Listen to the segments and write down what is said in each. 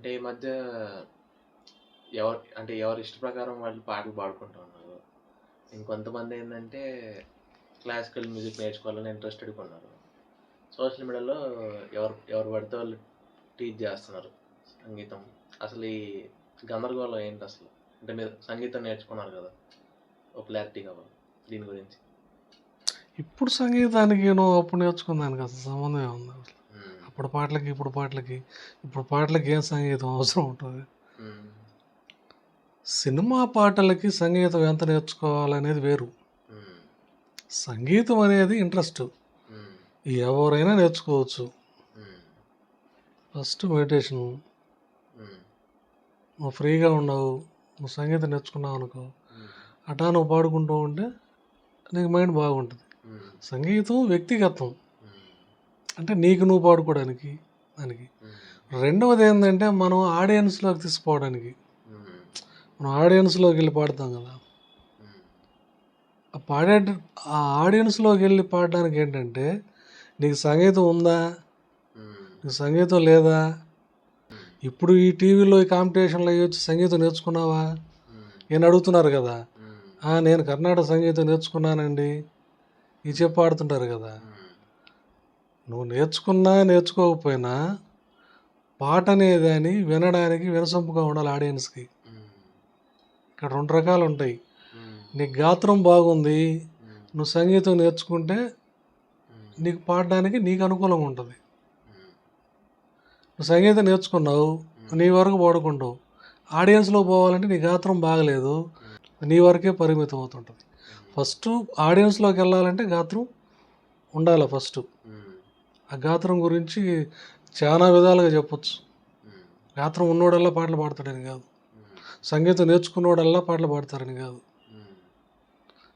అంటే ఈ మధ్య ఎవరి ఇష్ట ప్రకారం వాళ్ళు పాటలు పాడుకుంటూ ఉన్నారు. ఇంకొంతమంది ఏందంటే క్లాసికల్ మ్యూజిక్ నేర్చుకోవాలని ఇంట్రెస్టెడ్‌గా ఉన్నారు. సోషల్ మీడియాలో ఎవరు ఎవరు పడితే వాళ్ళు టీచ్ చేస్తున్నారు సంగీతం. అసలు ఈ గందరగోళం ఏంటసలు? అంటే మీరు సంగీతం నేర్చుకున్నారు కదా! ఒక క్లారిటీ కావాలి దీని గురించి. ఇప్పుడు సంగీతానికి నువ్వు అప్పుడు నేర్చుకున్న దానికి అసలు సంబంధం ఏముంది అసలు? హ్మ్. అప్పుడు పాటలకి ఇప్పుడు పాటలకి ఏం సంగీతం అవసరం ఉంటుంది? హ్మ్. సినిమా పాటలకి సంగీతం ఎంత నేర్చుకోవాలనేది వేరు. హ్మ్. సంగీతం అనేది ఇంట్రెస్ట్, హ్మ్. ఎవరైనా నేర్చుకోవచ్చు. హ్మ్. First meditation. హ్మ్. నువ్వు ఫ్రీగా ఉండవు, నువ్వు సంగీతం నేర్చుకున్నావు అనుకో, హ్మ్. అటా నువ్వు పాడుకుంటూ ఉంటే నీకు మైండ్ బాగుంటుంది. హ్మ్. సంగీతం వ్యక్తిగతం, హ్మ్. అంటే నీకు నువ్వు పాడుకోవడానికి దానికి. హ్మ్. రెండవది ఏంటంటే మనం ఆడియన్స్లోకి తీసుకుపోవడానికి. హ్మ్. మనం ఆడియన్స్లోకి వెళ్ళి పాడతాం కదా, హ్మ్. ఆ పాడే ఆ ఆడియన్స్లోకి వెళ్ళి పాడడానికి ఏంటంటే నీకు సంగీతం ఉందా, హ్మ్. నీకు సంగీతం లేదా. హ్మ్. ఇప్పుడు ఈ టీవీలో ఈ కాంపిటీషన్లో అయ్యి వచ్చి సంగీతం నేర్చుకున్నావా హ్మ్. నేను అడుగుతున్నారు కదా. హ్మ్. నేను కర్ణాటక సంగీతం నేర్చుకున్నానండి ఇది చెప్పి ఆడుతుంటారు కదా. హ్మ్. నువ్వు నేర్చుకున్నా నేర్చుకోకపోయినా పాట అనేది అని వినడానికి వినసొంపుగా ఉండాలి ఆడియన్స్కి. హ్మ్. ఇక్కడ రెండు రకాలు ఉంటాయి. హ్మ్. నీకు గాత్రం బాగుంది, హ్మ్. నువ్వు సంగీతం నేర్చుకుంటే హ్మ్. నీకు పాడడానికి నీకు అనుకూలంగా ఉంటుంది. హ్మ్. నువ్వు సంగీతం నేర్చుకున్నావు, నీ వరకు పాడుకుంటావు. ఆడియన్స్లో పోవాలంటే నీ గాత్రం బాగలేదు, నీ వరకే పరిమితం అవుతుంటుంది. ఫస్ట్ ఆడియన్స్లోకి వెళ్ళాలంటే గాత్రం ఉండాలి ఫస్ట్. హ్మ్. ఆ గాత్రం గురించి చాలా విధాలుగా చెప్పొచ్చు. హ్మ్. గాత్రం ఉన్నోడల్లా పాటలు పాడతాడని కాదు, హ్మ్. సంగీతం నేర్చుకున్నోడల్లా పాటలు పాడతారని కాదు. హ్మ్.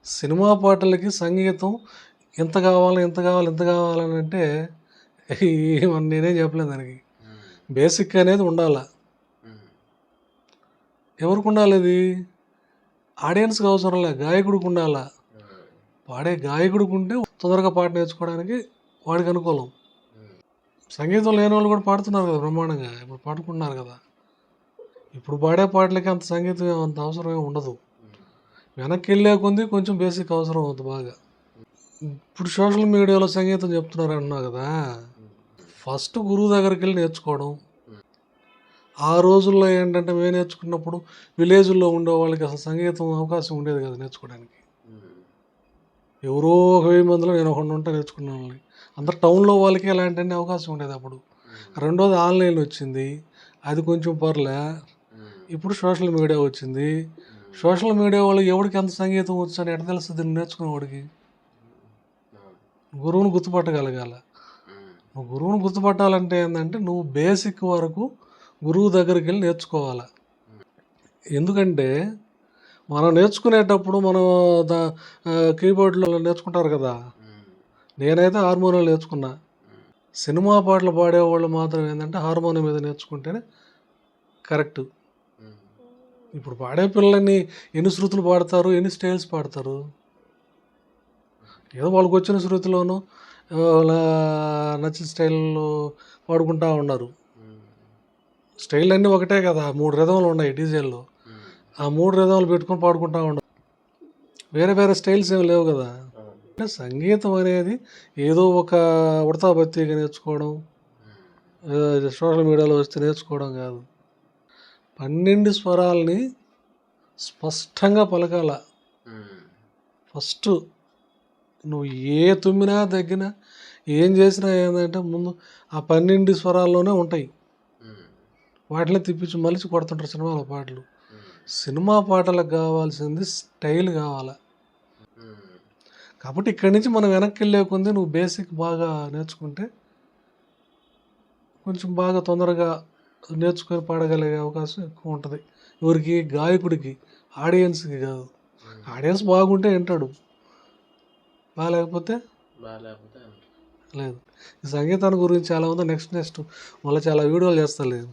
సినిమా పాటలకి సంగీతం ఎంత కావాలి ఎంత కావాలి ఎంత కావాలని అంటే నేనేం చెప్పలేను దానికి. హ్మ్. బేసిక్ అనేది ఉండాలా. హ్మ్. ఎవరికి ఉండాలి అది? ఆడియన్స్కి అవసరం లే, గాయకుడికి ఉండాలా. హ్మ్. పాడే గాయకుడికి ఉంటే తొందరగా పాట నేర్చుకోవడానికి వాడికి అనుకూలం. హ్మ్. సంగీతం లేని వాళ్ళు కూడా పాడుతున్నారు కదా బ్రహ్మాండంగా, ఇప్పుడు పాడుకుంటున్నారు కదా. ఇప్పుడు పాడే పాటలకి అంత సంగీతం అంత అవసరం ఏమి ఉండదు. హ్మ్. వెనక్కి వెళ్ళే కొద్దీ కొంచెం బేసిక్ అవసరం అవుతుంది బాగా. ఇప్పుడు సోషల్ మీడియాలో సంగీతం చెప్తున్నారు అంటున్నావు కదా, ఫస్ట్ గురువు దగ్గరికి వెళ్ళి నేర్చుకోవడం. ఆ రోజుల్లో ఏంటంటే మేము నేర్చుకున్నప్పుడు విలేజ్లో ఉండే వాళ్ళకి అసలు సంగీతం అవకాశం ఉండేది కదా నేర్చుకోవడానికి. హ్మ్. ఎవరో ఒక 1000 మందిలో నేను ఒకడిని ఉంటే నేర్చుకునే వాళ్ళని. అందరు టౌన్లో వాళ్ళకి ఎలాంటి అవకాశం ఉండేది అప్పుడు. రెండోది ఆన్లైన్ వచ్చింది, అది కొంచెం పర్లే. హ్మ్. ఇప్పుడు సోషల్ మీడియా వచ్చింది. సోషల్ మీడియా వాళ్ళు ఎవరికి ఎంత సంగీతం వచ్చు అని ఎట్లా తెలుస్తుంది నేర్చుకునేవాడికి? గురువుని గుర్తుపట్టగలగాల. హ్మ్. నువ్వు గురువుని గుర్తుపట్టాలంటే ఏంటంటే నువ్వు బేసిక్ వరకు గురువు దగ్గరికి వెళ్ళి నేర్చుకోవాలి. ఎందుకంటే మనం నేర్చుకునేటప్పుడు మనం కీబోర్డ్లో నేర్చుకుంటారు కదా, నేనైతే హార్మోనియం నేర్చుకున్నా. సినిమా పాటలు పాడేవాళ్ళు మాత్రం ఏంటంటే హార్మోనియం మీద నేర్చుకుంటేనే కరెక్ట్. ఇప్పుడు పాడే పిల్లలని ఎన్ని శృతులు పాడతారు, ఎన్ని స్టైల్స్ పాడతారు? ఏదో వాళ్ళకి వచ్చిన శృతిలోనూ వాళ్ళ నచ్చిన స్టైల్లో పాడుకుంటూ ఉన్నారు. స్టైల్ అన్నీ ఒకటే కదా, 3 రిథంలు ఉన్నాయి డీజేల్లో, ఆ 3 రిథంలు పెట్టుకొని పాడుకుంటూ ఉండరు. వేరే వేరే స్టైల్స్ ఏమి లేవు కదా. అంటే సంగీతం అనేది ఏదో ఒక ఉడతా భక్తిగా నేర్చుకోవడం, సోషల్ మీడియాలో వస్తే నేర్చుకోవడం కాదు. 12 స్వరాలని స్పష్టంగా పలకాల. ఫస్ట్ నువ్వు ఏ తుమ్మినా దగ్గినా ఏం చేసినా ఏంటంటే ముందు ఆ 12 స్వరాల్లోనే ఉంటాయి. వాటిని తిప్పించి మలిచి కొడుతుంటారు సినిమాల పాటలు. సినిమా పాటలకు కావాల్సింది స్టైల్ కావాలా. కాబట్టి ఇక్కడి నుంచి మనం వెనక్కి వెళ్ళే కొద్దీ నువ్వు బేసిక్ బాగా నేర్చుకుంటే కొంచెం బాగా తొందరగా నేర్చుకొని పాడగలిగే అవకాశం ఎక్కువ ఉంటుంది. ఎవరికి? గాయకుడికి, ఆడియన్స్కి కాదు. ఆడియన్స్ బాగుంటే వింటాడు, బాగాలేకపోతే లేదు. ఈ సంగీతాన్ని గురించి చాలా ఉంది, నెక్స్ట్ మళ్ళీ చాలా వీడియోలు చేస్తాను లేదు.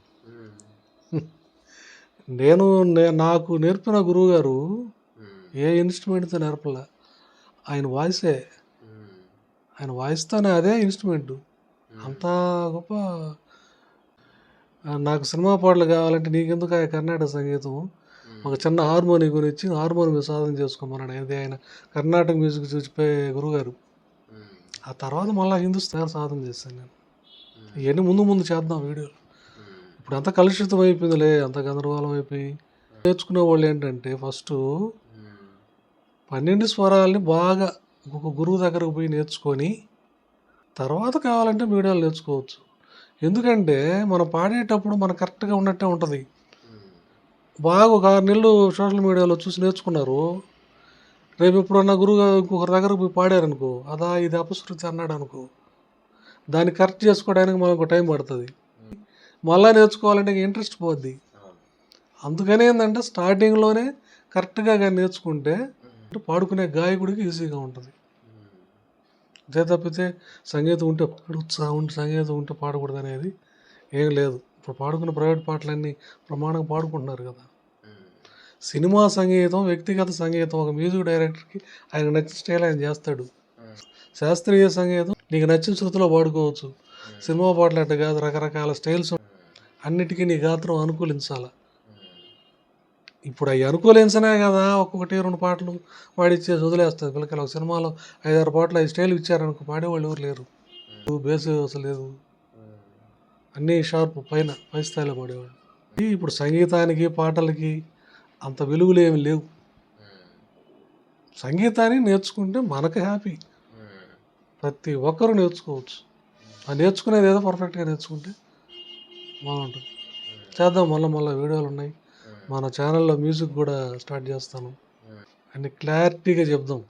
నాకు నేర్పిన గురువు గారు ఏ ఇన్స్ట్రుమెంట్తో నేర్పలే, ఆయన వాయిసే. ఆయన వాయిస్తోనే అదే ఇన్స్ట్రుమెంటు, అంత గొప్ప నాకు సినిమా పాటలు కావాలంటే నీకెందుకు ఆ కర్ణాటక సంగీతం, ఒక చిన్న హార్మోని కొనిచ్చి హార్మోని మీద సాధన చేసుకోమన్నాడు. అది ఆయన కర్ణాటక మ్యూజిక్ చూసిపోయే గురుగారు. ఆ తర్వాత మళ్ళీ హిందుస్థాన్ సాధన చేశాను నేను. ఇవన్నీ ముందు చేద్దాం వీడియోలు. ఇప్పుడు అంత కలుషితం అయిపోయిందిలే, అంత గందరగోళం అయిపోయి. నేర్చుకునే వాళ్ళు ఏంటంటే ఫస్ట్ 12 స్వరాలని బాగా ఒక గురువు దగ్గరకు పోయి నేర్చుకొని తర్వాత కావాలంటే వీడియోలు నేర్చుకోవచ్చు. ఎందుకంటే మనం పాడేటప్పుడు మనకు కరెక్ట్గా ఉన్నట్టే ఉంటుంది. బాగా ఒక 6 నెలలు సోషల్ మీడియాలో చూసి నేర్చుకున్నారు. రేపు ఎప్పుడన్నా గురువు ఇంకొకరి దగ్గరకు పోయి పాడారనుకో, అదా ఇది అపశృతి అన్నాడు అనుకో, దాన్ని కరెక్ట్ చేసుకోవడానికి మనకు టైం పడుతుంది. మళ్ళీ నేర్చుకోవాలంటే ఇంట్రెస్ట్ పోద్ది. అందుకని ఏంటంటే స్టార్టింగ్లోనే కరెక్ట్గా కానీ నేర్చుకుంటే పాడుకునే గాయకుడికి ఈజీగా ఉంటుంది. అంతే తప్పితే సంగీతం ఉంటే సంగీతం ఉంటే పాడకూడదు అనేది ఏం లేదు. ఇప్పుడు పాడుకున్న ప్రైవేట్ పాటలన్నీ ప్రమాణంగా పాడుకుంటున్నారు కదా. సినిమా సంగీతం, వ్యక్తిగత సంగీతం ఒక మ్యూజిక్ డైరెక్టర్కి ఆయన నచ్చిన స్టైల్ ఆయన చేస్తాడు. శాస్త్రీయ సంగీతం నీకు నచ్చిన శృతిలో పాడుకోవచ్చు. సినిమా పాటలు అంటే కాదు, రకరకాల స్టైల్స్ అన్నిటికీ నీ గాత్రం అనుకూలించాలి. ఇప్పుడు అవి అనుకూలించనే కదా ఒక్కొక్కటి 2 పాటలు పాడిచ్చేసి వదిలేస్తారు పిల్లకాయలు. ఒక సినిమాలో 5-6 పాటలు 5 స్టైల్ ఇచ్చారనుకో, పాడేవాళ్ళు ఎవరు లేరు. బేస్ అసలు లేదు, అన్నీ షార్ప్ పై స్థాయిలో పాడేవాళ్ళు. ఇప్పుడు సంగీతానికి పాటలకి అంత విలువలు ఏమి లేవు. సంగీతాన్ని నేర్చుకుంటే మనకు హ్యాపీ. ప్రతి ఒక్కరూ నేర్చుకోవచ్చు. ఆ నేర్చుకునేది ఏదో పర్ఫెక్ట్గా నేర్చుకుంటే బాగుంటుంది. చేద్దాం, మళ్ళీ వీడియోలు ఉన్నాయి. మన ఛానల్లో మ్యూజిక్ కూడా స్టార్ట్ చేస్తాను. అన్ని క్లారిటీగా చెప్దాం.